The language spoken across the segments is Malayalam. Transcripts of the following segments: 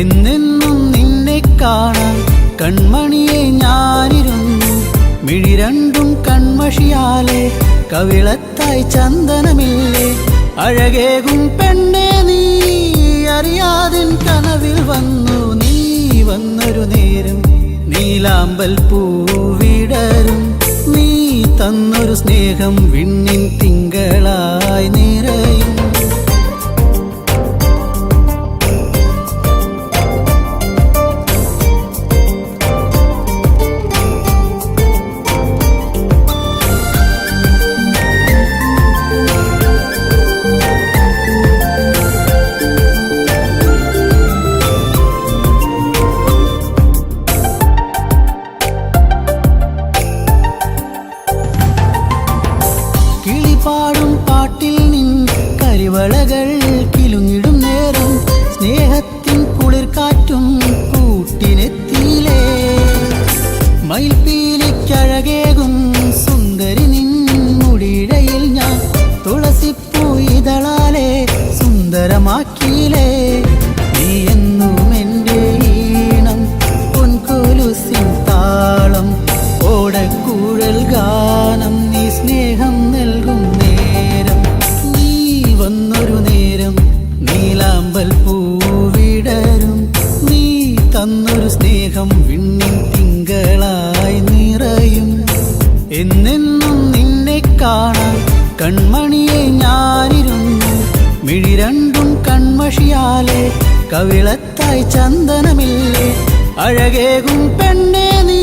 എന്നെന്നും നിന്നെ കാണാൻ കൺമണിയെ ഞാനിരുന്നു. മിഴി രണ്ടും കൺമഷിയാലെ കവിളത്തായി ചന്ദനമില്ലേ. അഴകേകും പെണ്ണെ നീ അറിയാതിൻ കനവിൽ വന്നു. നീ വന്നൊരു നേരം നീലാമ്പൽ പൂവിടരും. നീ തന്നൊരു സ്നേഹം വിണ്ണിൻ തിങ്കളായി നിറയും. പാടും പാട്ടിൽ നിൻ കരിവളകൾ കിലുങ്ങിടും നേരം സ്നേഹത്തിൻ കുളിർക്കാറ്റും കൂട്ടിനെത്തിയിലേ. മയിൽപ്പീലിക്കഴകേകും സുന്ദരി നിൻ മുടിയിഴയിൽ ഞാൻ തുളസിപ്പൂ ഇതളാലെ സുന്ദരമാക്കിയിലേ. നീ എന്നും എൻ്റെ ഈണം പൊൻകൊലുസിൻ താളം ഓടക്കൂഴൽ ഗാനം. നീ സ്നേഹം നൽകും നേരം നീ വന്നൊരു നേരം നീലാമ്പൽ പൂവിടരും. നീ തന്നൊരു സ്നേഹം വിണ്ണിൻ തിങ്കളായി നിറയും. എന്നെന്നും നിന്നെ കാണാൻ കൺമണിയെ ഞാനിരുന്നു. മിഴി രണ്ടും കൺമഷിയാലെ കവിളത്തായി ചന്ദനമില്ലേ. അഴകേകും പെണ്ണെ നീ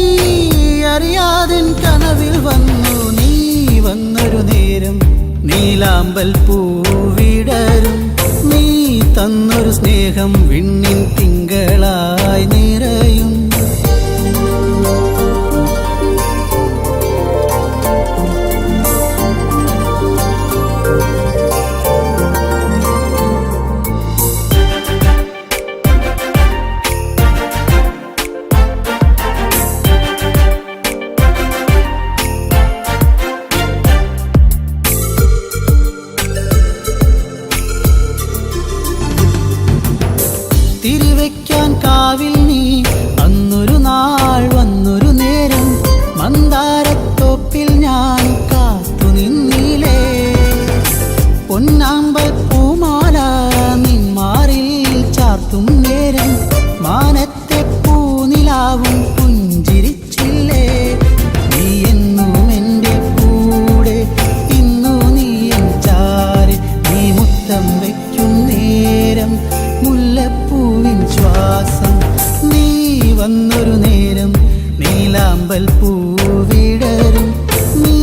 അറിയാതിൻ കനവിൽ വന്നു. നീ വന്നൊരു നേരം നീലാമ്പൽ പൂവിടരും. നീ തന്നൊരു സ്നേഹം വിണ്ണിൻ തിങ്കളായി നിറയും. തിരിവെക്കാൻ കാവിൽ നീ അന്നൊരു നാൾ വന്നൊരു നേരം മന്ദാരത്തോപ്പിൽ ഞാൻ കാത്തു നിന്നിലേ. പൊന്നാമ്പൽ പൂമാല നിന്മാറിൽ ചാർത്തും നേരം മാനത്തെ പൂനിലാവും പുഞ്ചിരിച്ചില്ലേ. നീ എന്നും എൻ്റെ കൂടെ ഇന്നു നീ എൻ ചാരി. നീ മുത്തം വയ്ക്കും നേരം മുല്ലപ്പൂവിൻ ശ്വാസം. നീ വന്നൊരു നേരം നീലാമ്പൽ പൂവിടരും. നീ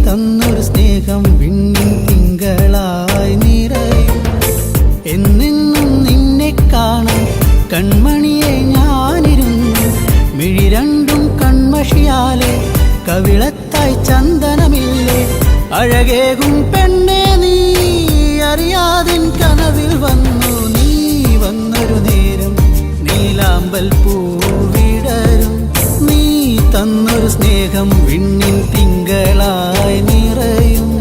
തന്നൊരു സ്നേഹം വിണ്ണിൻ തിങ്കളായി നിറയും. എന്നെന്നും നിന്നെ കാണാൻ കൺമണിയെ ഞാനിരുന്നു. മിഴി രണ്ടും കൺമഷിയാലെ കവിളത്തായി ചന്ദനമില്ലേ. അഴകേകും പെണ്ണെ നീ അറിയാതിൻ കനവിൽ വന്നു. നീ വന്നൊരു നേരം നീലാമ്പൽ പൂവിടരും. നീ തന്നൊരു സ്നേഹം വിണ്ണിൻ തിങ്കളായി നിറയും.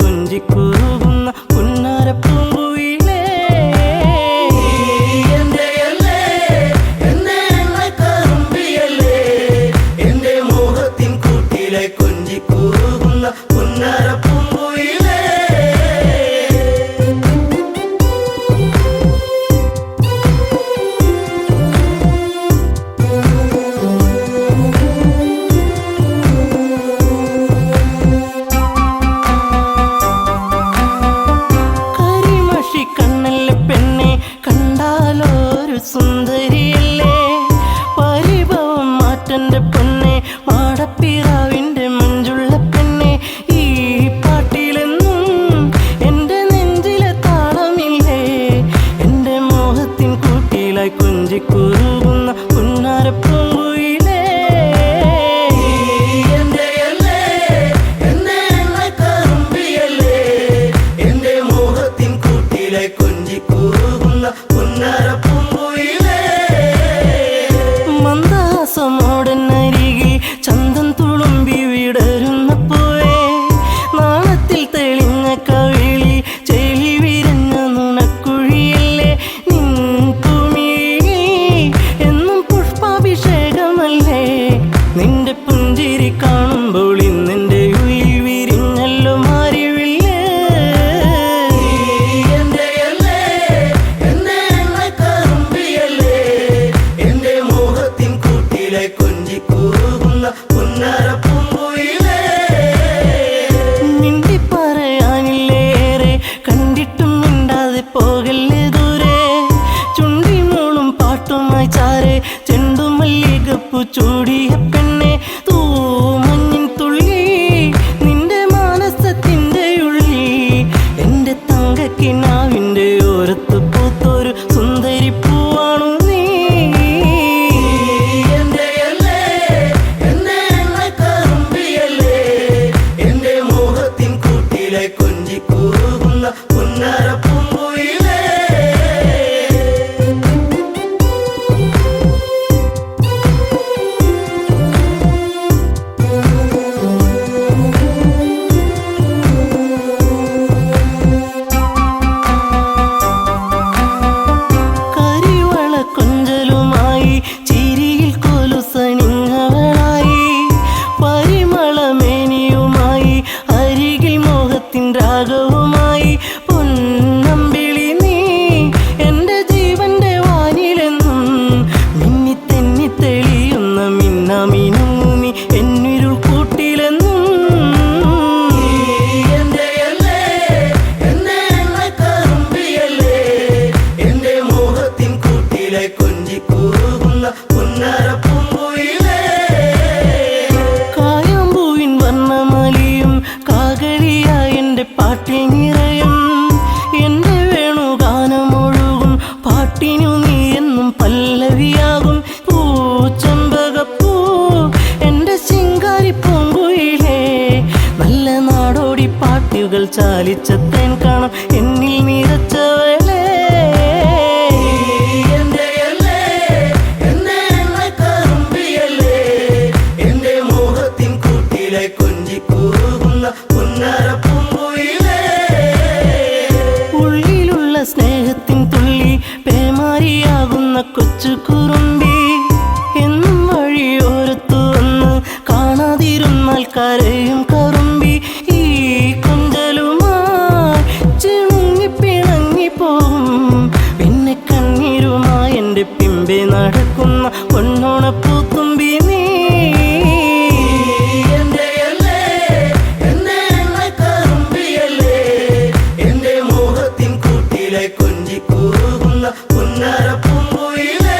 കൊഞ്ചിക്കുറുകുന്ന പുന്നാരപ്പൂങ്കുയിലേ. എന്റെ മോഹത്തിൻ കൂട്ടിലെ കൊഞ്ചിക്കുറുകുന്ന പുന്നാരപ്പൂങ്കുയിലേ. സുന്ദരിയല്ലേ പരിഭവം മാറ്റന്റെ പൊന്നെ മാടപ്പിറാവിന്റെ മഞ്ചുള്ള പെണ്ണെ ഈ പാട്ടിലെന്നും എന്റെ നെഞ്ചിലെ താളമില്ലേ എന്റെ മോഹത്തിൻ കൂട്ടിലായി കൊഞ്ചിക്കുറുകുന്ന പുന്നാരപ്പൂങ്കുയിലേ. എന്റെ മോഹത്തിൻ കൂട്ടിലെ കൊഞ്ചിക്കുറുകുന്ന പുന്നാരപ്പൂങ്കുയിലേ. മന്ദാസമോടനരികിൽ ചന്തം തുളുമ്പി വിടരുന്ന പൂവേ നാളത്തിൽ തെളിഞ്ഞ കവിളി ചെളി വിരഞ്ഞ നുണക്കുഴിയല്ലേ നിൻ ഭൂമിയിൽ എന്നും പുഷ്പാഭിഷേകമല്ലേ നിന്റെ പുഞ്ചിരി കാണുമ്പോൾ ഇന്നെന്റെ ഉയിൽ വിരിഞ്ഞല്ലോ മാറിവില്ലേ. എന്റെ മോഹത്തിൻ കൂട്ടിലെ കൊഞ്ചിക്കുറുകുന്ന പുന്നാരപ്പൂങ്കുയിലേ. മിണ്ടി പറയാനില്ലേറെ കണ്ടിട്ടും മിണ്ടാതെ പോകല്ലേ ദൂരെ ചുണ്ടിമോളും പാട്ടുമായി ചാരെ ചെണ്ടുമല്ലികപ്പു ചൂടിയ പെണ്ണെ തൂമഞ്ഞിൻ തുള്ളി നിന്റെ മാനസത്തിന്റെ ഉള്ളി എന്റെ തങ്കക്കിനാവിന്റെ ഓരത്ത് പൂത്തൊരു സുന്ദരി പൂവാണു നീ. എന്റെ മോഹത്തിൻ കൂട്ടിലെ കൊഞ്ചിക്കുറുകുന്ന പുന്നാരപ്പൂങ്കുയിലേ. കരിവള കൊഞ്ചലുമായി ചിരിയിൽ കൊലുസണിഞ്ഞവളായി പരിമളമേനിയുമായി അരികിൽ മോഹത്തിൻ രാഗവുമായി പൊന്നമ്പിളി നീ എന്റെ ജീവന്റെ വാനിലെന്നും മിന്നി തെന്നി തെളിയുന്ന മിന്നാമിനുങ്ങു നീ എന്നിരുൾ കൂട്ടിലെന്നും. എന്റെ മോഹത്തിൻ കൂട്ടിലെ കൊഞ്ചിക്കുറുകുന്ന പുന്നാരപ്പൂങ്കുയിലേ. കായാമ്പൂവിൻ വർണ്ണമലിയും കാകളിയായ എന്റെ പാട്ടിൽ നിറയും എന്റെ വേണുഗാനമൊഴുകും പാട്ടിനു നീ എന്നും പല്ലവിയാകും പൂച്ചമ്പകപ്പൂ എന്റെ ശിങ്കാരി പൂങ്കുയിലേ നല്ല നാടോടി പാട്ടുകൾ ചാലിച്ച തേൻ കാണാം എന്നിൽ നിറച്ചവളേ. എന്റെ മോഹത്തിൻ കൂട്ടിലെ കൊഞ്ചിക്കുറുകുന്ന പുന്നാരപ്പൂങ്കുയിലേ. ഉള്ളിലുള്ള സ്നേഹത്തിൻ തുള്ളി പേമാരിയാകുന്ന കൊച്ചു കുറുമ്പി എന്നും വഴിയോരത്തു വന്ന് കാണാതിരുന്നാൽ കരയും കറുമ്പി ഈ കൊഞ്ചലുമായി ചിണുങ്ങി പിണങ്ങിപ്പോകും പിന്നെ കണ്ണീരുമായി എന്റെ പിമ്പെ നടക്കുന്ന പൊന്നോണപ്പൂത്തുമ്പി നീ. എന്റെ മോഹത്തിൻ കൂട്ടിലെ കൊഞ്ചിക്കുറുകുന്ന പുന്നാരപ്പൂങ്കുയിലേ.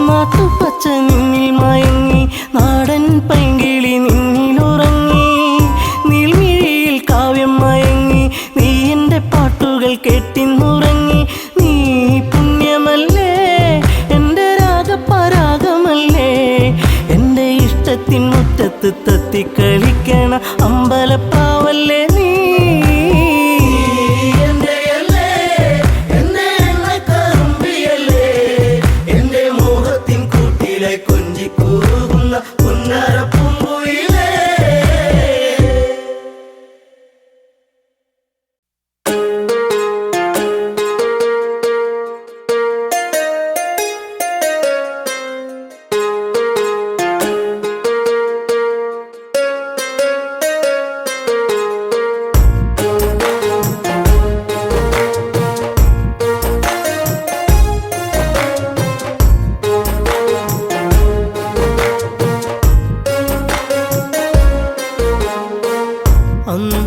നാട്ടുപച്ച നിന്നിൽ മയങ്ങി നാടൻ പൈങ്കിളി നിന്നിലുറങ്ങി നീൽമിഴിയിൽ കാവ്യം മയങ്ങി നീ എന്റെ പാട്ടുകൾ കേട്ടിന്നുറങ്ങി നീ പുണ്യമല്ലേ എന്റെ രാഗപരാഗമല്ലേ എന്റെ ഇഷ്ടത്തിൻ മുറ്റത്ത് തത്തിക്കളിക്കണ അമ്പലപ്പാവല്ലേ.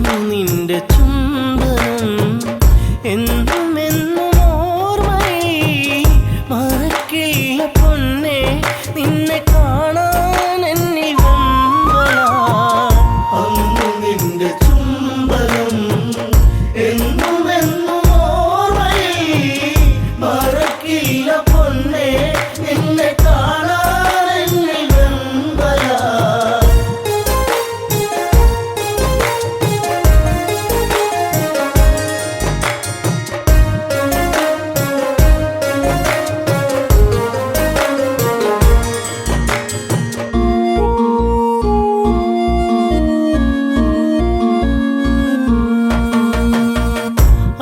അന്നു നിന്റെ ചുംബനം എന്നും എന്നും ഓർമ്മയിൽ മറക്കില്ല പൊന്നെ നിന്നെ കാണാൻ എന്നിൽ വെമ്പലാ അന്നു നിന്റെ ചുംബനം എന്നും എന്നും ഓർമ്മയിൽ മറക്കില്ല പൊന്നെ നിന്നെ കാണാൻ എന്നിൽ വെമ്പലാ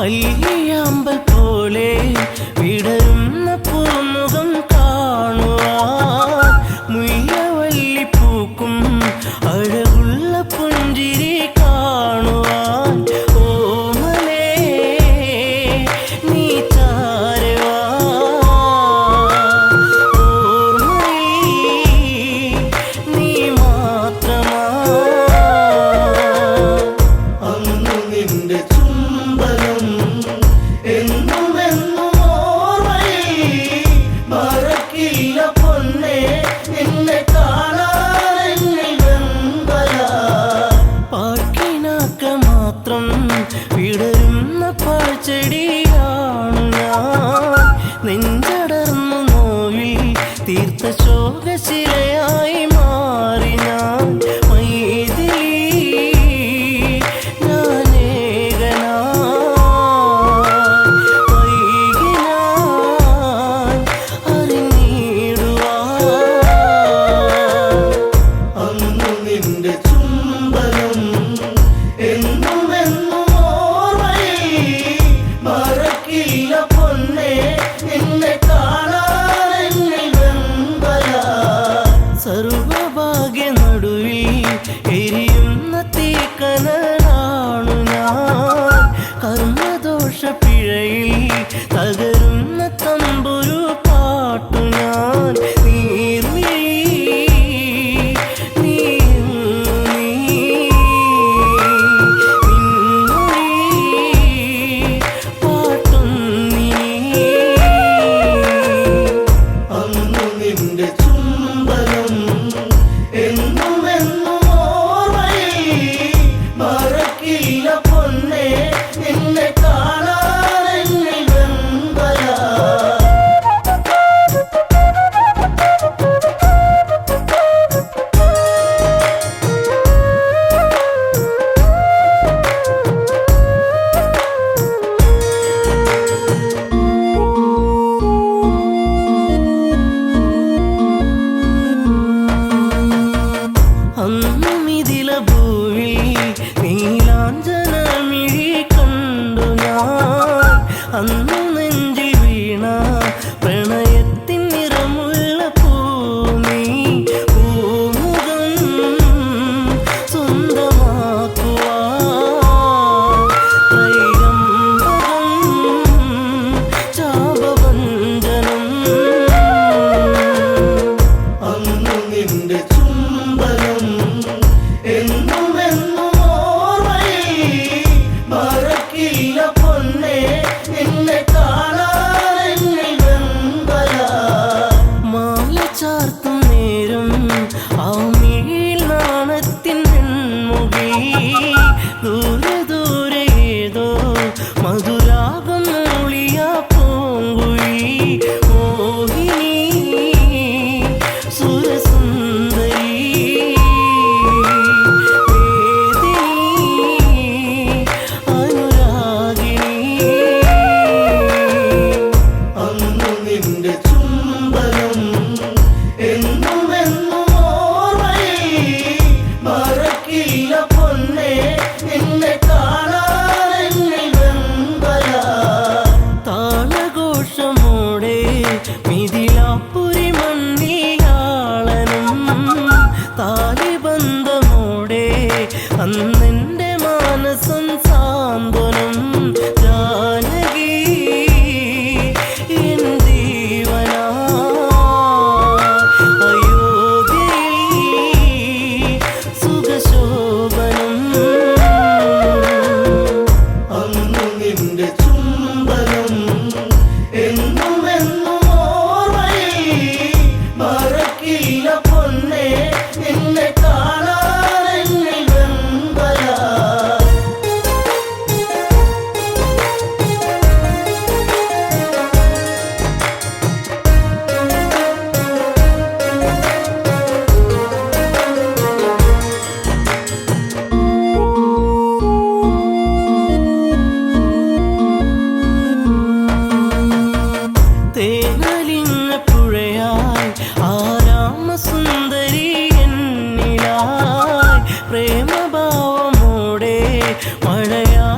അല്ലിയാമ്പൽ പോലെ വിടരുന്ന പൂമുഖം കാണുവാൻ മുയ്യവല്ലി പൂക്കും അഴകുള്ള പുഞ്ചിരി കാണുവാൻ ഓമലേ നീ ചാരെ വാ ഓർമ്മയിൽ നീ മാത്രമാ അന്നു നിന്റെ ചുംബനം എന്നും എന്നും ഓർമ്മയിൽ മറക്കില്ല പൊന്നെ നിന്നെ കാണാൻ എന്നിൽ വെമ്പലാ പാക്കിനാക്ക മാത്രം വിടരുന്ന പാഴ്ചെടിയാണു ഞാൻ നെഞ്ചടർന്നു നോവിൽ തീർത്ത ശോകശിലയായി മാറി ഞാൻ മൈഥിലി അന്നു നിന്റെ ചുംബനം എന്നും എന്നും ഓർമ്മയിൽ മറക്കില്ല പൊന്നെ നിന്നെ കാണാൻ എന്നിൽ വെമ്പലാ സർവഭാഗ്യ നടുവിൽ എരിയുന്ന തീക്കനലാണു ഞാൻ കർമ്മദോഷ പിഴയിൽ തകരുന്ന തമ്പുരു പാട്ടു ഞാൻ നീർമിഴി അന്നു നിന്റെ ചുംബനം എന്നും എന്നും ഓർമ്മയിൽ മറക്കില്ല പൊന്നെ നിന്നെ കാണാൻ എന്നിൽ വെമ്പലാ അന്നും ഇതില ഭൂവിൽ നീലാഞ്ജനമിഴി കണ്ടു ഞാൻ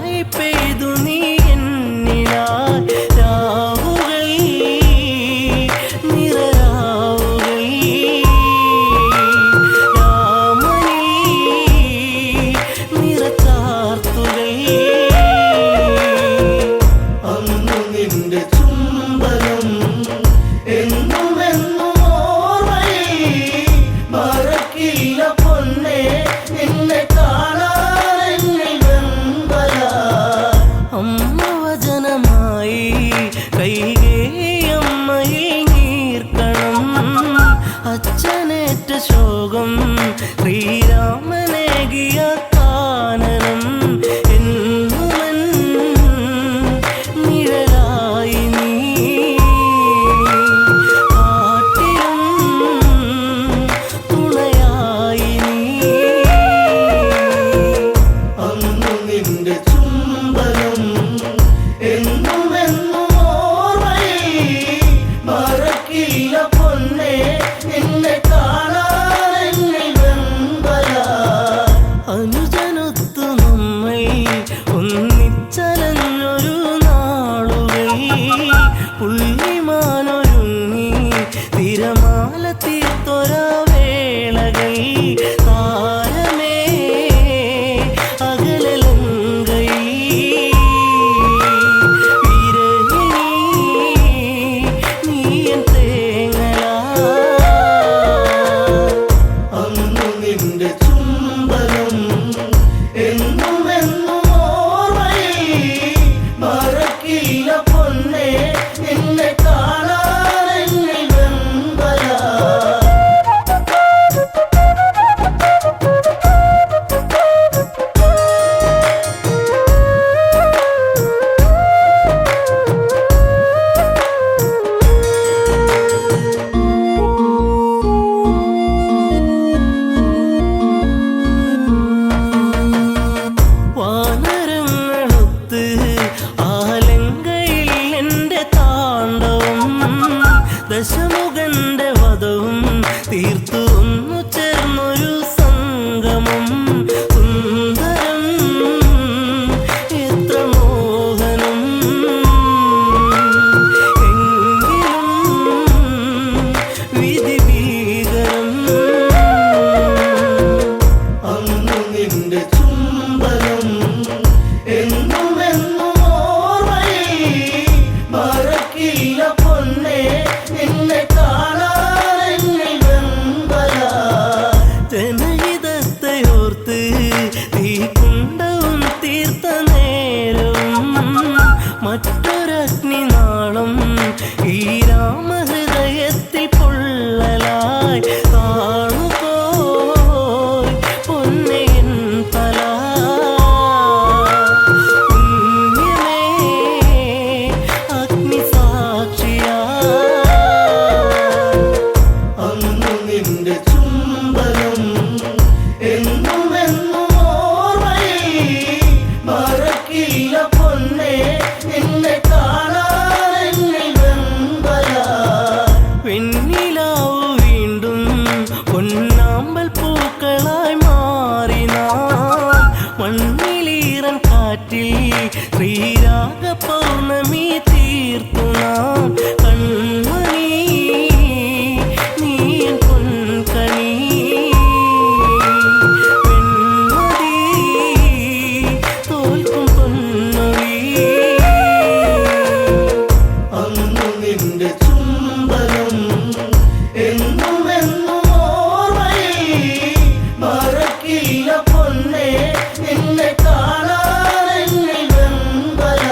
മഴയായി പെയ്തു നീ എന്നിലായി രാവുകൾ നിറരാവുകൾ രാമനീ നിറച്ചാർത്തുകൾ അന്നു നിന്റെ ചുംബനം എന്നുമെന്നും ഓർമ്മയിൽ മറക്കില്ല പൊന്നേ നിന്നെ കാണാൻ വെമ്പല അമ്മ വചനമായി കൈകേയമ്മയിൽ നീർക്കണം അച്ഛനേറ്റ ശോകം ശ്രീരാമനേകിയ കാനനം എന്നുമൻ നിഴലായി നീ കാട്ടിലും തുണയായി നീ അന്നു നിന്റെ ചുംബനം എന്നുമെന്നും ഓർമ്മയിൽ മറക്കില്ല പൊന്നേ നിന്നെ കാണാൻ വെമ്പല അനുജനൊത്തു നമ്മൾ ഒന്നിച്ചലഞ്ഞൊരു നാളുകൾ പുള്ളിമാനൊരുങ്ങി തിരമാല തീർത്തൊര വേളകൾ താരമേ അകലലങ്കയിൽ വിരഹിണി നീയൻ തേങ്ങലാ അന്നു നിന്റെ ചുംബനം എന്നുമെന്നും ഓർമ്മയിൽ മറക്കില്ല പൊന്നേ നിന്നെ കാണാൻ വെമ്പല വാനരങ്ങളൊത്ത് ആലങ്കയിൽ എൻ്റെ താണ്ഡവം ദശമുഖന്റെ വധവും തീർത്തു ഒന്നു ചേർന്നൊരു സംഗമം സുന്ദരം എത്ര മോഹനം എങ്കിലും വിധി ഭീകരം അന്നു നിന്റെ ചുംബനം എന്നുമെന്നും ഓർമ്മയിൽ മറക്കില്ല പൊന്നേ നിന്നെ കാണാൻ വെമ്പല ജനഹിതത്തെയോർത്ത് തീക്കുണ്ടവും തീർത്ത നേരവും മറ്റൊരഗ്നിനാളം ഈ രാമഹൃദയത്തിൽ പൊള്ളലായി കാണുപോയി പൊന്നയൻ തല പുണ്യമേ അഗ്നിസാക്ഷിയാ അന്നു നിന്റെ ചുംബനം എന്നുമെന്നും ഓർമ്മയിൽ മറക്കില്ല പൊന്നേ നിന്നെ കാണാൻ വെമ്പല വെണ്ണിലാവു വീണ്ടും പൊന്നാമ്പൽ പൂക്കളായി മാറി നാം മണ്ണിലീറൻ കാറ്റിൽ ശ്രീരാഗ പൗർണമി തീർത്തു നാം കൺമണി നീയൻ പൊൻകണി വെൺമതി തോൽക്കും പൊന്നൊഴി അന്നു നിന്റെ ചുംബനം എന്നുമെന്നും ഓർമ്മയിൽ മറക്കില്ല പൊന്നേ നിന്നെ കാണാൻ വെമ്പല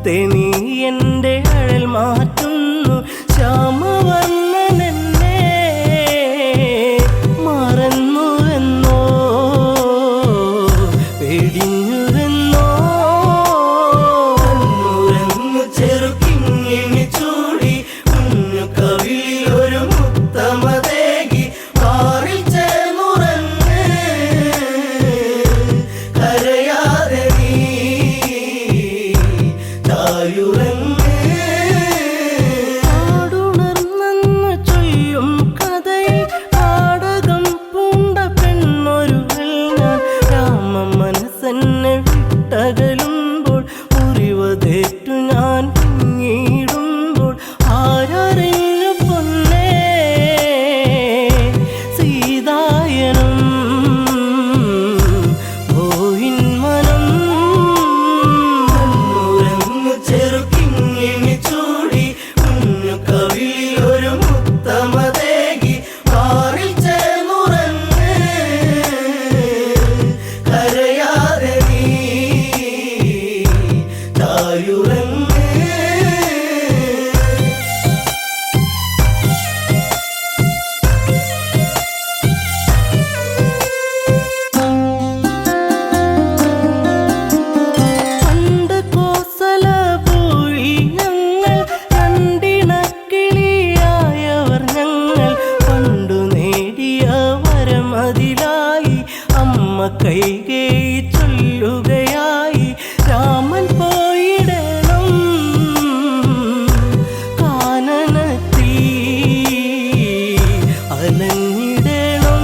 മുത്തേ നീ എൻ്റെ അഴൽ മാറ്റുന്നു ശ്യാമവർണ്ണനെന്നെ മറന്നുവെന്നോ വെടിഞ്ഞുവെന്നോ കണ്ണുരങ്ങു ചെറുക്കിങ്ങിണി ചൂടി കുഞ്ഞു കവിളിൽ ഒരു മുത്തമതേകി മാറിൽ ചേർന്നുറങ്ങ് കരയാതെ നീ തായുറങ്ങ് ആടുണർന്നെന്ന് ചൊല്ലും കഥയിൽ നാടകം പൂണ്ട പെണ്ണൊരുവൾ ഞാൻ രാമ മനസ്സെന്നെ വിട്ടകലുമ്പോൾ മുറിവതേറ്റു ഞാൻ പിന്നീടുമ്പോൾ ആരറിഞ്ഞു പൊന്നേ സീതായനം പോയിൻ മനം കണ്ണുരങ്ങു ചെറുക്കിങ്ങിണി ചൂടി കുഞ്ഞു കവിളിൽ ഒരു മുത്തമതേകി മാറിൽ ചേർന്നുറങ്ങ് കരയാതെ നീ തായുറങ്ങ് പണ്ട് കോസലപുരി ഞങ്ങൾ രണ്ടിണക്കിളിയായവർ ഞങ്ങൾ പണ്ടു നേടിയ വരമതിലായി അമ്മ കൈകേയി ചൊല്ലുകയായി രാമൻ പോയിടണം കാനനത്തിൽ അലഞ്ഞിടണം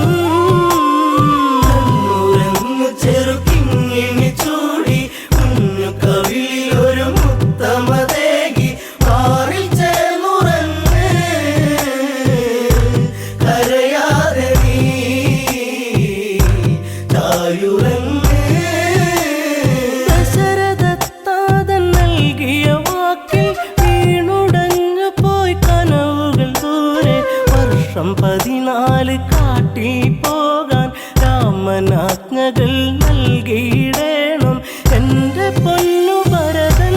കണ്ണുരങ്ങു ചെറുക്കിങ്ങിണി ചൂടി കുഞ്ഞു കവിളിൽ ഒരു മുത്തമതേകി മാറിൽ ചേർന്നുറങ്ങ് കരയാതെ നീ തായുറങ്ങ് ദശരഥത്താതൻ നൽകിയ വാക്കിൽ വീണുടഞ്ഞു പോയി കനവുകൾ ദൂരെ വർഷം 14 കാട്ടിൽ പോകാൻ രാമനാജ്ഞകൾ നൽകിയിടേണം എൻ്റെ പൊന്നു ഭരതൻ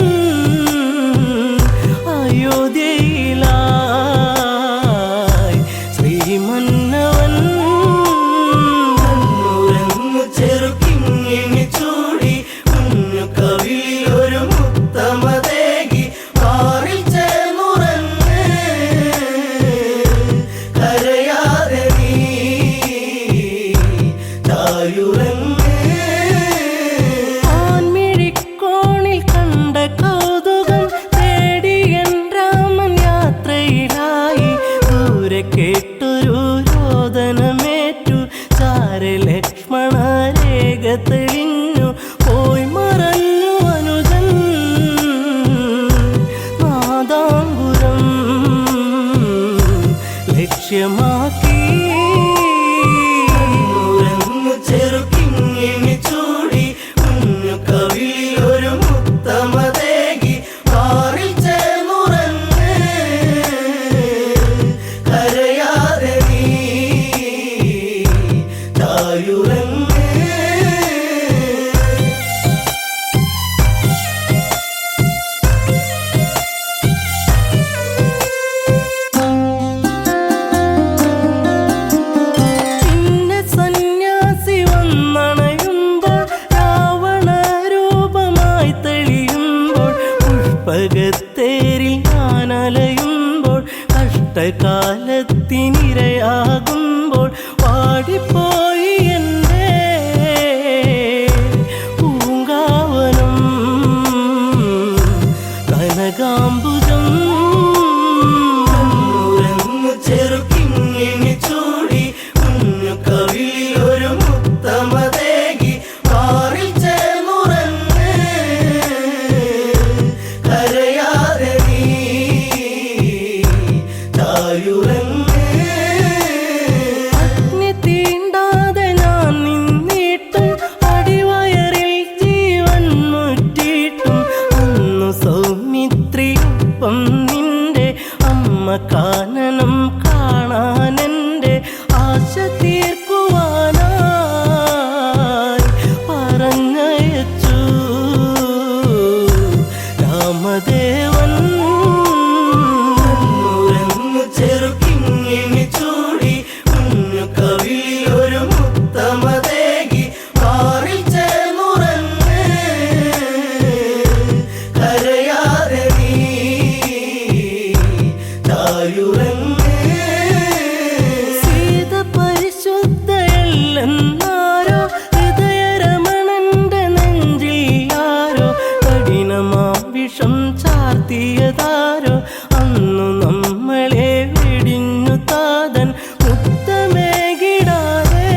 അയോധ്യയിലായി ശ്രീമന്നവൻ കണ്ണുരങ്ങു ചെറുക്കിങ്ങിണി ചൂടി കുഞ്ഞു കവിളിൽ ഒരു മുത്തമതേകി മാറിൽ ചേർന്നുറങ്ങ് കരയാതെ നീ തായുറങ്ങ് ആൺമിഴിക്കോണിൽ കണ്ട കൗതുകം തേടി എൻ രാമൻ യാത്രയിലായി ദൂരെ കേട്ടൊരു രോദനമേറ്റു ചാരെ ലക്ഷ്മണ രേഖ തെളിഞ്ഞു പോയി മറഞ്ഞു അനുജൻ നാദാംബുരം ലക്ഷ്യമാക്കി കണ്ണുരങ്ങു ചെറുക്കിങ്ങിണി ചൂടി കുഞ്ഞു കവിളിൽ ഒരു മുത്തമതേകി മാറിൽ ചേർന്നുറങ്ങ് കരയാതെ നീ തായുറങ്ങ് പിന്നെ സന്യാസി വന്നണയുമ്പോൾ രാവണ രൂപമായി തെളിയുമ്പോൾ പുഷ്പകത്തേരിൽ ഞാൻ അലയുമ്പോൾ കഷ്ടകാലത്തിനിരയാകുമ്പോൾ പാടിപ്പോയി എൻ്റെ പൂങ്കാവനം കനകാംബുജം കണ്ണുരങ്ങു ചെറുക്കിങ്ങിണി ചൂടി കുഞ്ഞു കവിളിൽ ഒരു മുത്തമതേകി മാറിൽ ചേർന്നുറങ്ങ് കരയാതെ നീ തായുറങ്ങ് അഗ്നി തീണ്ടാതെ ഞാൻ നിന്നിട്ടും അടിവയറിൽ ജീവൻ മുറ്റിയിട്ടും അന്നു സൗമിത്രി ഉത്തമദേവൻ ചെറുക്കിങ്ങിണി ചൂടി കുഞ്ഞു കവിളിൽ ഒരു മുത്തമതേകി മാറിൽ ചേർന്നുറങ്ങ് കരയാതെ നീ തായുറങ്ങ് സീത പരിശുദ്ധയല്ലെന്നാരോ ഹൃദയരമണന്റെ നെഞ്ചിൽ ആരോ കഠിനമാം വിഷം ചാർത്തിയതാരോ അന്നു നമ്മളെ വെടിഞ്ഞു താതൻ മുത്തമേകിടാതെ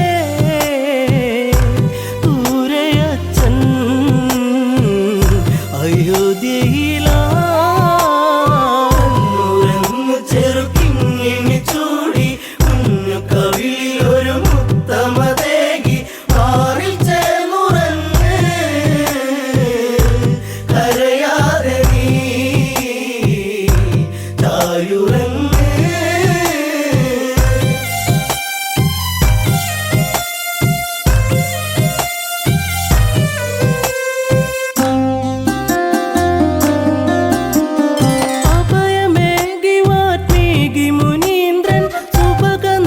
ദൂരയച്ചൻ അയോധ്യയിലാ ചെറുക്കിങ്ങിണി ചൂടി കുഞ്ഞു കവിളിൽ ഒരു മുത്തമതേകി മാറിൽ ചേർന്നുറങ്ങ് കരയാതെ നീ തായുറങ്ങ് അഭയമേകി വാത്മീകി മുനീന്ദ്രൻ സുഭഗനാമലവനെന്നായി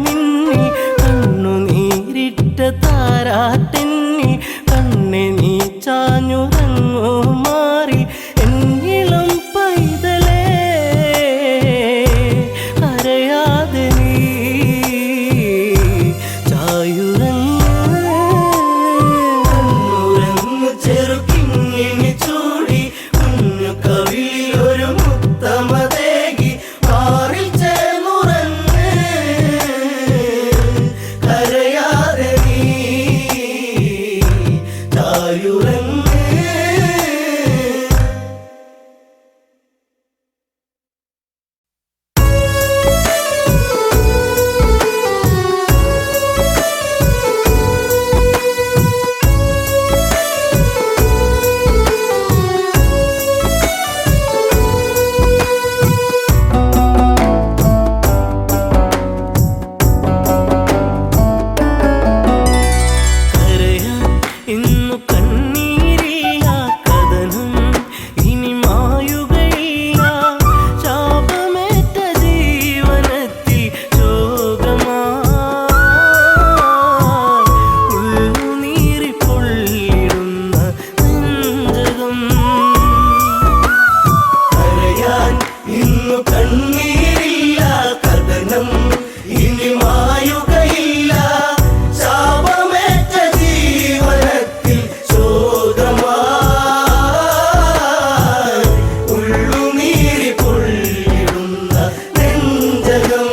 നിന്നി കണ്ണുനീരിട്ട താരാട്ടെന്നി കണ്ണെ നീ ചാഞ്ഞുറങ്ങോ മാറി എന്നിളം പൈതലേ കരയാതെ നീ ചായുറങ്ങ് ചെറുക്കിങ്ങിണി ചൂടി കുഞ്ഞു കവിളിൽ ഒരു മുത്തമതേകി മാറിൽ ചേർന്നുറങ്ങ് കരയാതെ നീ തായുറങ്ങ് കരയാൻ ഇന്നു കണ്ണീരില്ല കഥനം ഇനി മായുകയില്ല ശാപമേറ്റ ജീവനത്തിൽ ശോകമായി ഉള്ളുനീറി പൊള്ളിടുന്ന നെഞ്ചകം കരയാൻ ഇന്നു കണ്ണീരില്ല കഥനം ഇനി മായുകയില്ല ശാപമേറ്റ ജീവനത്തിൽ ശോകമായി ഉള്ളുനീരി പൊള്ളിടുന്ന നെഞ്ചകം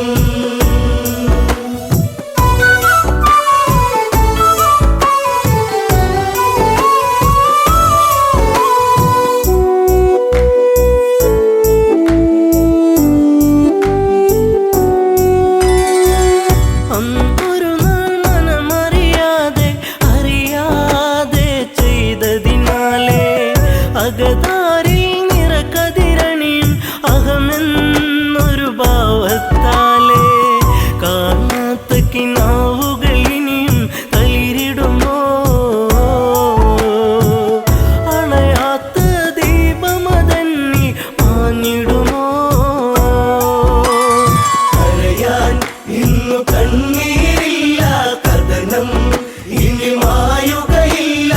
അന്നൊരു നാൾ മനമറിയാതെ അറിയാതെ ചെയ്തതിനാലേ അകതാരിൽ നിറകതിരണിയും അഹമെന്നൊരു ഭാവത്താലേ കാണാത്ത കിനാവുകൾ ഇനിയും തളിരിടുമോ അണയാത്ത ദീപമതന്നി മാഞ്ഞിടുമോ കരയാൻ ഇന്നു കണ്ണീരില്ല കഥനം ഇനി മായുകയില്ല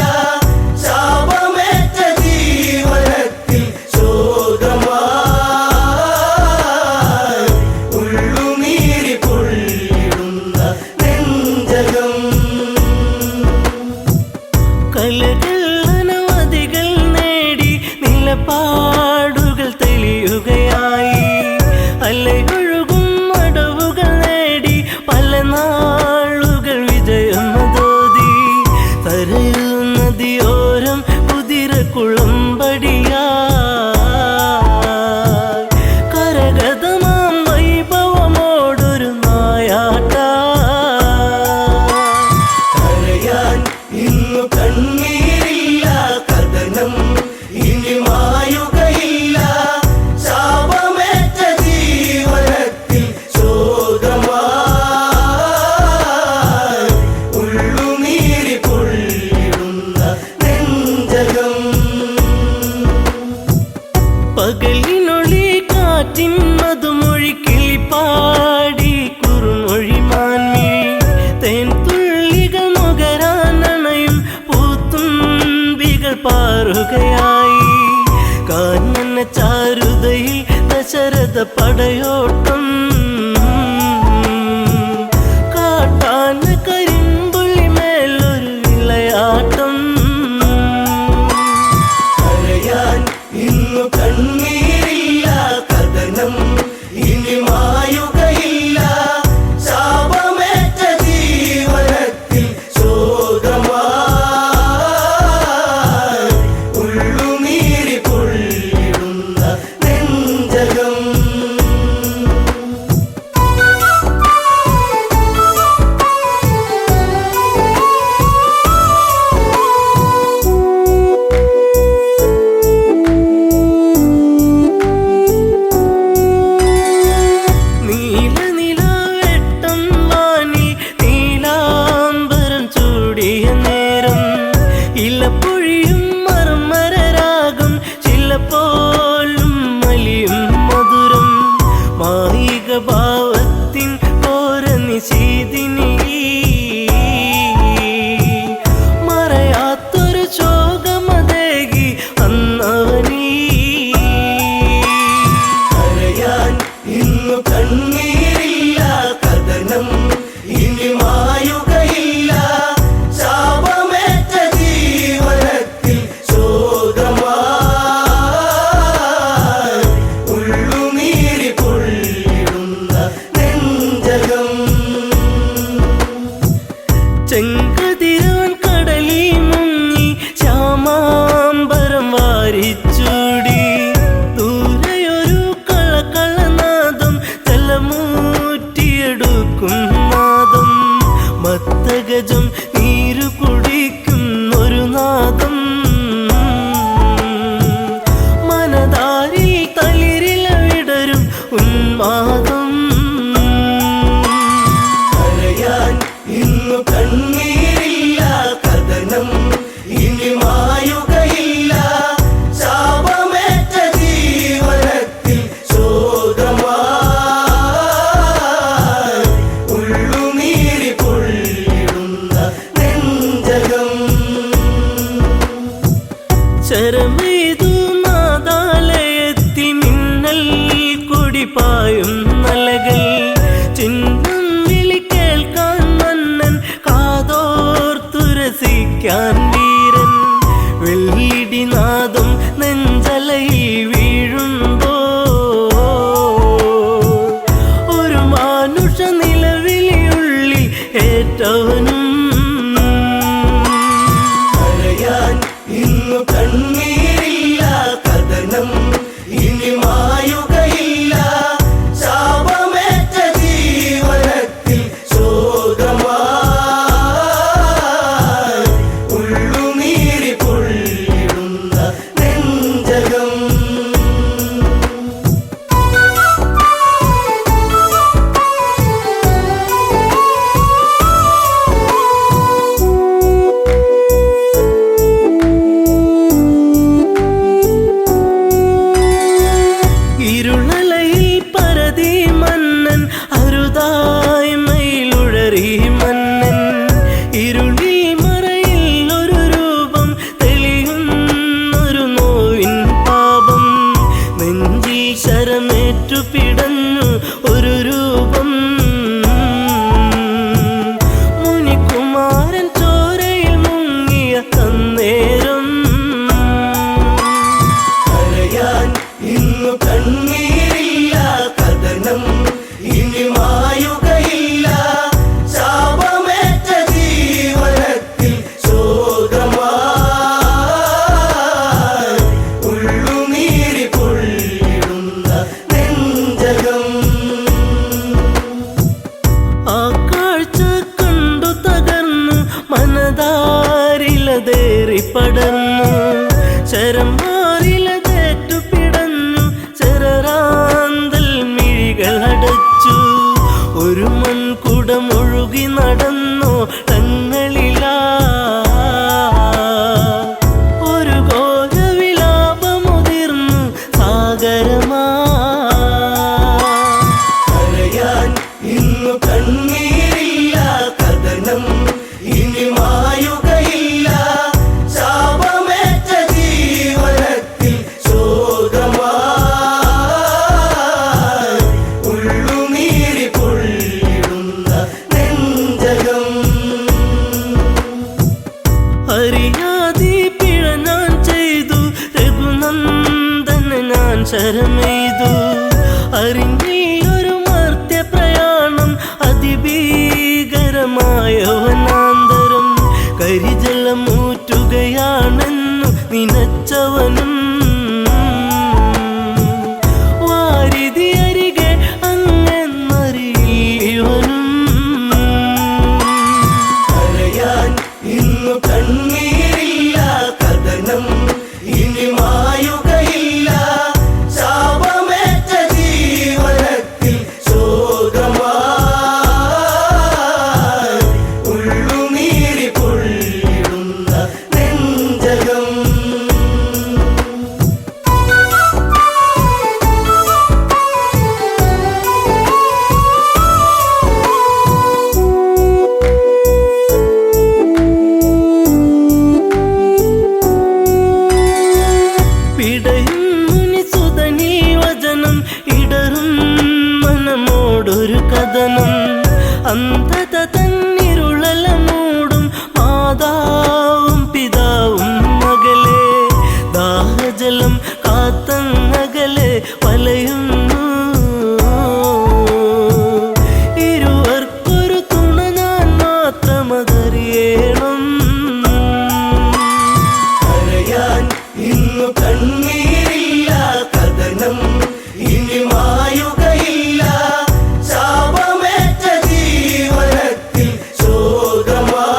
ശാപമേറ്റ ജീവനത്തിൽ ശോകമായി ഉള്ളുനീരി പൊള്ളിടുന്ന നെഞ്ചകം കലകൾ അനവധികൾ നേടി നിലപാടുകൾ തെളിയുകയായി അലയൊഴുകും അടവുകൾ നേടി പല നാളുകൾ വിജയമതോതി തരയൂ നദിയോരം കുതിരക്കുളമ്പടിയായി കരഗതമാം വൈഭവമോടൊരു നായാട്ട കരയാൻ ഇന്നു കണ്ണീരില്ല കഥനം ഇനി മായുക മാതൃകയായി കാനന ചാരുതയിൽ ദശരഥ പടയോട്ടം കാട്ടാന കരിമ്പുള്ളി മേലൊരു വിളയാട്ടം കരയാൻ ഇന്നു കണ്ണീരില്ല കഥനം ഇനി മായുകയില്ല ശാപമേറ്റ ജീവനത്തിൽ ശോകമായി ഉള്ളുനീരി പൊള്ളിടുന്ന നെഞ്ചകം ഇലപ്പൊഴിയും മർമരരാഗം ചിലപ്പോലും മലിയും മധുരം മായിക ഭാവത്തിൻ ഓര നിശീതിനി മറയാത്തൊരു ശോകമതേകി അന്നവനീ കരയാൻ ഇന്നു കണ്ണീരില്ല കഥനം ഇനി മായുകയില്ല ശാപമേറ്റ ജീവനത്തിൽ ശോകമായി ഉള്ളുനീരി പൊള്ളിടുന്ന നെഞ്ചകം ചെങ്കതിരവൻ കടലി മുങ്ങി ശ്യാമാംബരം വാരിച്ചൂടി ദൂരെയൊരു കളകളനാദം തലമൂറ്റിയെടുക്കും നാദം മത്തഗജം നീരു കുടിക്കുന്നൊരു നാദം മനതാരിൽ തളിരില വിടരും ഉന്മാദം കരയാൻ ഇന്നു കണ്ണീരില്ല കഥനം ഇനി മായുകയില്ല ശാപമേറ്റ ജീവനത്തിൽ ശോകമായി ഉള്ളുനീരി പൊള്ളിടുന്ന നെഞ്ചകം ശരമേതു നാദാലയത്തിൽ മിന്നൽ കുടിപ്പായും നലകൾ ചിഹ്നം വിളി കേൾക്കാൻ മന്നൻ കാതോർത്തുരസിക്കാൻ വീരൻ വെള്ളിടിനാദം നെഞ്ചലയിൽ വീഴുമ്പോ ഒരു മാനുഷ നിലവിളിയുള്ളിൽ ഏറ്റവനും കരയാൻ ഇന്നു കണ്ണീരില്ല കഥനം ഇനി മായുകയില്ല ശാപമേറ്റ ജീവനത്തിൽ ശോകമായി ഉള്ളുനീരി പൊള്ളിടുന്ന നെഞ്ചകം ഇരുളലയിൽ പരതി മന്നൻ അരുതായ്മയിലുഴറി മന്നൻ ഇരുളിൽ മറയിൽ ഒരു രൂപം തെളിയുന്നൊരു നോവിൻ പാപം നെഞ്ചിൽ ശരമേറ്റു പിടഞ്ഞു ഒരു രൂപം മുനികുമാരൻ ചോരയിൽ മുങ്ങിയ അന്നേരം കരയാൻ ഇന്നു കണ്ണീരില്ല കഥനം ഇനി മായുകയില്ല ശാപമേറ്റ ജീവനത്തിൽ ശോകമായി ഉള്ളുനീരി പൊള്ളിടുന്ന നെഞ്ചകം ആ കാഴ്ച കണ്ടു തകർന്നു മനതാരിലതേറി പടർന്നു ശരം മാറിലതേറ്റു പിടഞ്ഞു ചെറ ശരമെയ്തു അറിഞ്ഞില്ലൊരു മർത്യപ്രയാണം അതിഭീകരമായ വനാന്തരം കരിജലമൂറ്റുകയാണെന്നു നിനച്ചവനും വാരിധി അരികെ അങ്ങെന്നറിയിവനും കരയാൻ ഇന്നു കണ്ണീരില്ല കഥനം ഇനി മായുകയില്ല ശാപമേറ്റ ജീവനത്തിൽ ശോകമായി ഉള്ളുനീരി പൊള്ളിടുന്ന നെഞ്ചകം പിടയും മുനിസുതനീ വചനം ഇടറും മനമോടൊരു കഥനം അന്ധത തന്നിരുളല മൂടും മാതാവും പിതാവും മകളെ ദാഹജലം കാത്തങ്ങകലെ വലയുന്നു ഇരുവർക്കൊരു തുണ ഞാൻ മാത്രമതറിയണം കരയാൻ ഇന്നു കണ്ണീരില്ല കഥനം ഇനി മായുകയില്ല ശാപമേറ്റ ജീവനത്തിൽ ശോകമായി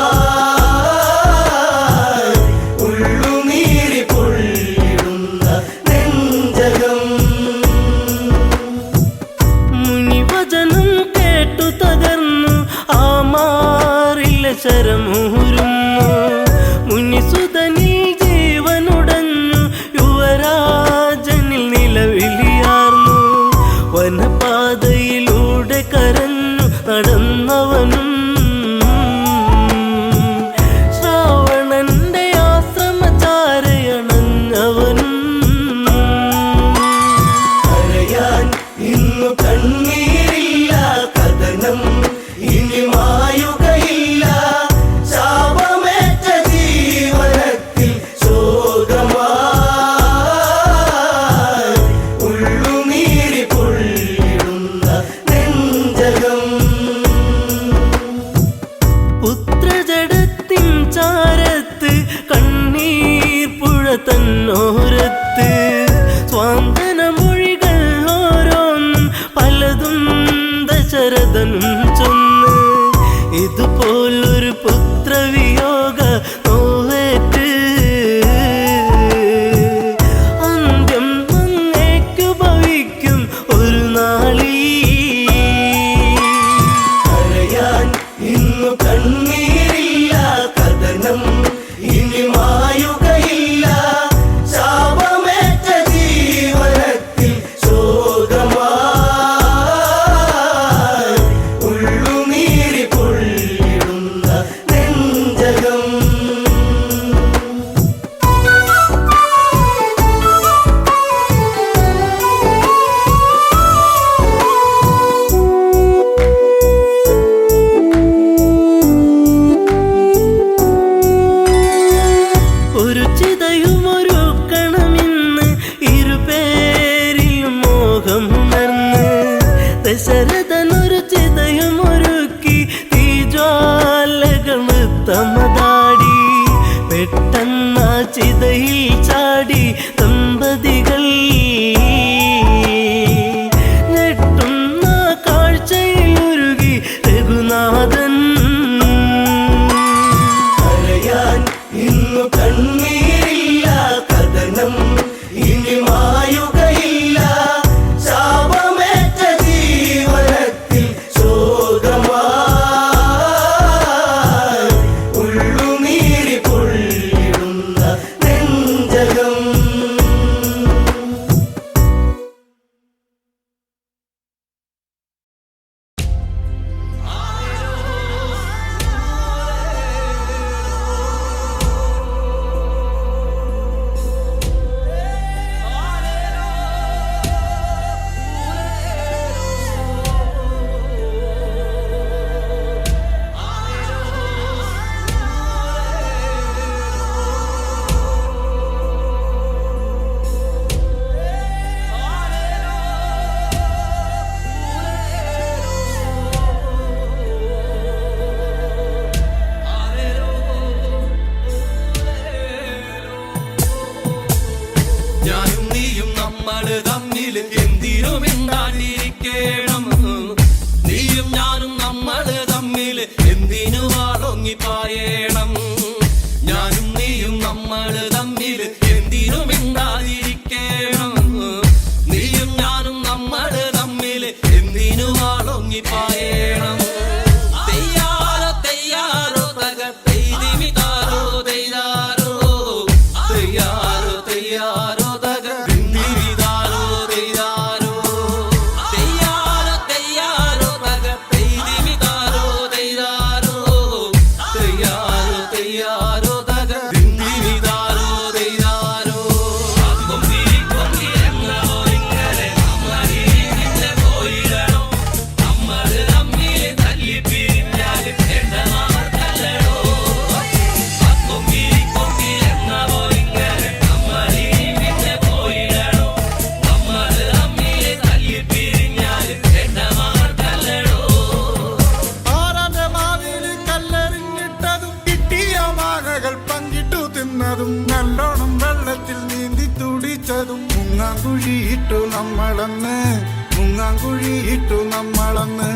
ഉള്ളുനീരി പൊള്ളിടുന്ന നെഞ്ചകം മുനിവചനം കേട്ടു തകർന്നു ആ മാറില്ല ശരമൂരുന്നു മുനിസുതനിൽ ജീവനുടഞ്ഞു യുവരാജനിൽ നിലവിളിയാർന്നു വനപാതയിലൂടെ കരഞ്ഞു നടന്നവനും ശ്രാവണന്റെ ആശ്രമചാരയണഞ്ഞവനും കരയാൻ ഇന്നു കണ്ണീരില്ല കഥനം ഇനി മായുകയില്ല ശാപമേറ്റ ജീവനത്തിൽ ശോകമായി ഉള്ളുനീരി പൊള്ളിടുന്ന നെഞ്ചകം പുത്രജടത്തിൻ ചാരത്ത് കണ്ണീർ പുഴ തന്നോരത്ത് സ്വാന്തന മൊഴികൾ ഓരോന്നും പലതും ദശരഥനും ചൊന്ന് ഇതുപോലൊരു പുത്രവിയോഗ നോവേറ്റ് അന്ത്യം അങ്ങേക്കു ഭവിക്കും ഒരു നാളിൽ കരയാൻ ഇന്നു കണ്ണീരില്ല കഥനം ഇനി മായുകയില്ല ശാപമേറ്റ ജീവനത്തിൽ ശോകമായി ഉള്ളുനീരി പൊള്ളിടുന്ന നെഞ്ചകം കരയാൻ ഇന്നു കണ്ണീരില്ല കഥനം ഇനി മായുകയില്ല ശാപമേറ്റ ജീവനത്തിൽ ശോകമായി ഉള്ളുനീരി പൊള്ളിടുന്ന നെഞ്ചകം. ഒരു ചിതയുമൊരുക്കണമെന്ന് ഇരുപേരിലും മോഹമുണർന്ന് ദശരഥനൊരു ചിതയുമൊരുക്കി തീജ്വാലകൾ തമതാടി പെട്ടെന്ന ചിതയിൽ ചാടി ദമ്പതികൾ ഞെട്ടുന്ന കാഴ്ചയിൽ ഉരുകി രഘുനാഥൻ കരയാൻ ഇന്നു കണ്ണീരില്ല കഥനം ഇനി മായുകയില്ല ശാപമേറ്റ ജീവനത്തിൽ ശോകമായി ഉള്ളുനീരി പൊള്ളിടുന്ന നെഞ്ചകം ഞാനും നീയും നമ്മള് തമ്മിൽ എന്തിനും മിണ്ടാണ്ടിരിക്കണം. നീയും ഞാനും നമ്മള് തമ്മിൽ എന്തിനു വാളൊങ്ങിപ്പായണം. ഞാനും നീയും നമ്മള് തമ്മിൽ എന്തിനു മിണ്ടാതിരിക്കണം. നീയും ഞാനും നമ്മള് തമ്മിൽ എന്തിനു വാളൊങ്ങിപ്പായണം. തെയ്യാറോ തെയ്യാറോ തകർത്തെയ്തിമിതാരോ തെയ്യാറോ തെയ്യാറോ തെയ്യാറോ തകർത്തിമിതാരോ തെയ്യാറോ തെയ്യാറോ തെയ്യാറോ തകർത്തെയ്തിമിതാരോ തെയ്യാറോ തെയ്യാറോ തെയ്യാറോ തകർത്തിമിതാരോ തെയ്യാറോ. കൊമ്പി കൊമ്പി എന്നോ ഇങ്ങനെ നമ്മളിങ്ങനെ പോയിടണോ. നമ്മള് തമ്മിൽ തല്ലി പിരിഞ്ഞാൽ എണ്ണമാർക്കല്ലടോ. കൊമ്പി കൊമ്പി എന്നോ ഇങ്ങനെ നമ്മളിങ്ങനെ പോയിടണോ. നമ്മള് തമ്മിൽ തല്ലി പിരിഞ്ഞാൽ എണ്ണമാർക്കല്ലടോ. ആരാന്റെ മാവില് കല്ലെറിഞ്ഞിട്ടതും കിട്ടിയ മാങ്ങകൾ പങ്കിട്ടു തിന്നതും നല്ലോണം വെള്ളത്തിൽ നീന്തി തുടിച്ചതും മുങ്ങാങ്കുഴിയിട്ടു നമ്മളന്ന് മുങ്ങാങ്കുഴിയിട്ടു നമ്മളന്ന്.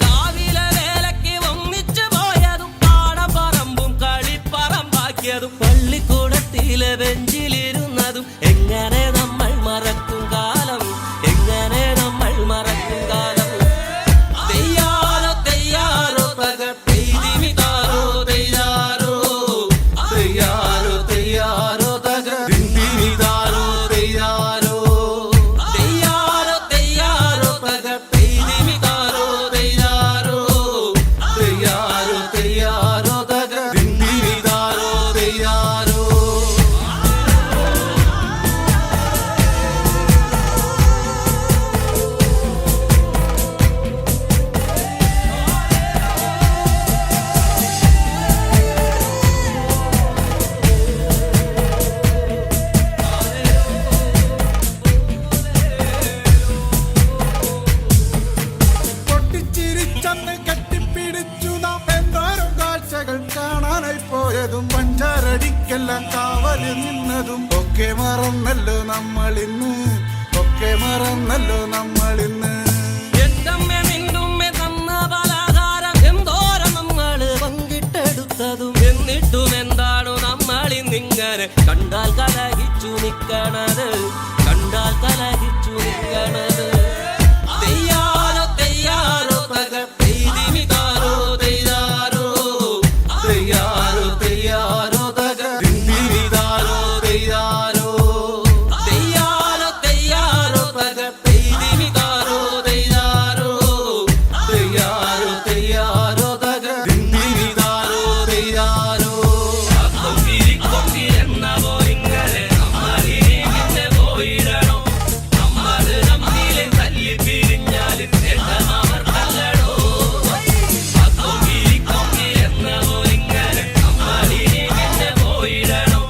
കാവിലെ വേലയ്ക്ക് ഒന്നിച്ചു പോയതും പാടപ്പറമ്പും കളിപ്പറമ്പാക്കിയതും പള്ളിക്കൂടത്തിലെ ബെഞ്ചിലിരുന്നതും എങ്ങനെ നമ്മൾ മറക്കും കാലം, എങ്ങനെ നമ്മൾ മറക്കും കാലം. തെയ്യാറോ തെയ്യാറോ തകർത്തെയ്തിമിതാരോ തെയ്യാറോ തെയ്യാറോ തെയ്യാറോ തകർത്തിമിതാരോ തെയ്യാറോ തെയ്യാറോ തെയ്യാറോ തകർത്തെയ്തിമിതാരോ തെയ്യാറോ തെയ്യാറോ തെയ്യാറോ തകർത്തിമിതാരോ തെയ്യാറോ. പൊട്ടിച്ചിരിച്ചന്ന് കെട്ടിപ്പിടിച്ചു നാം എന്തോരം കാഴ്ചകൾ കാണാനായി പോയതും പഞ്ചാരടിക്കെല്ലാം കാവല് നിന്നതും ഒക്കെ മറന്നല്ലോ നമ്മളിന്ന് ഒക്കെ മറന്നല്ലോ നമ്മളിന്ന്. എന്തമ്മേ നിന്നുമ്മേ തന്ന പലഹാരം എന്തോരം നമ്മള് പങ്കിട്ടെടുത്തതും എന്നിട്ടും എന്താണോ നമ്മളിന്നിങ്ങനെ കണ്ടാൽ കലഹിച്ചു നിക്കണത്, കണ്ടാൽ കലഹിച്ചു നിക്കണത്. തെയ്യാറോ തെയ്യാറോ തകർത്തെയ്തിമിതാരോ തെയ്യാറോ തെയ്യാറോ തെയ്യാറോ തകർത്തിമിതാരോ തെയ്യാറോ തെയ്യാറോ തെയ്യാറോ തകർത്തെയ്തിമിതാരോ തെയ്യാറോ തെയ്യാറോ തെയ്യാറോ തകർത്തിമിതാരോ തെയ്യാറോ. കൊമ്പി കൊമ്പി എന്നോ ഇങ്ങനെ നമ്മളിങ്ങനെ പോയിടണോ. നമ്മള് തമ്മിൽ തല്ലി പിരിഞ്ഞാൽ എണ്ണമാർക്കല്ലടോ. കൊമ്പി കൊമ്പി എന്നോ ഇങ്ങനെ നമ്മളിങ്ങനെ പോയിടണോ.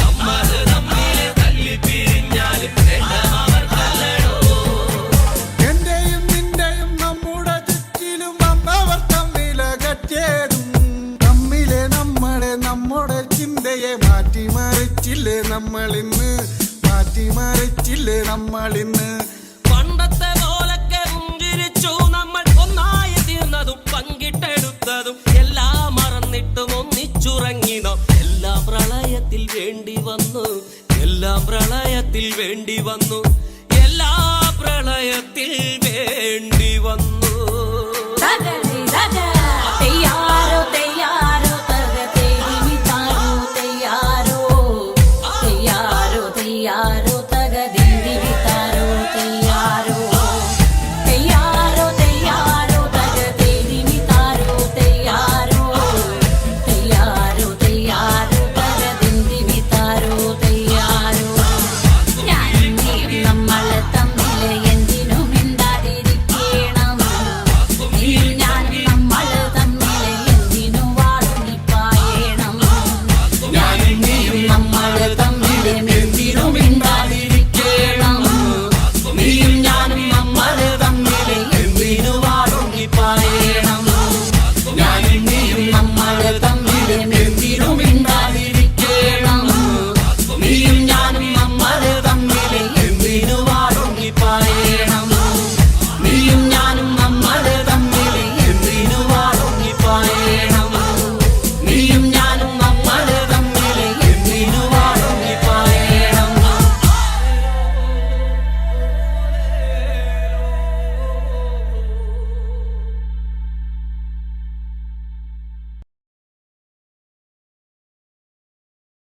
നമ്മള് തമ്മിൽ തല്ലി പിരിഞ്ഞാൽ എണ്ണമാർക്കല്ലടോ. എന്റെയും നിന്റെയും നമ്മുടെ ചുറ്റിലും വന്നവർ തമ്മിലകറ്റേതും തമ്മിലെ നമ്മളെ നമ്മുടെ ചിന്തയെ മാറ്റിമറിച്ചില്ലേ നമ്മളിന്ന് മാറ്റിമറിച്ചില്ലേ നമ്മളിന്ന്. പണ്ടത്തെ പോലൊക്കെ പുഞ്ചിരിച്ചു നമ്മൾ ഒന്നായി തീർന്നതും പങ്കിട്ടെടുത്തതും എല്ലാം മറന്നിട്ടും ഒന്നിച്ചുറങ്ങി നാം. എല്ലാം പ്രളയത്തിൽ വേണ്ടി വന്നു, എല്ലാം പ്രളയത്തിൽ വേണ്ടി വന്നു, എല്ലാ പ്രളയത്തിൽ വേണ്ടി വന്നു. തെയ്യാറോ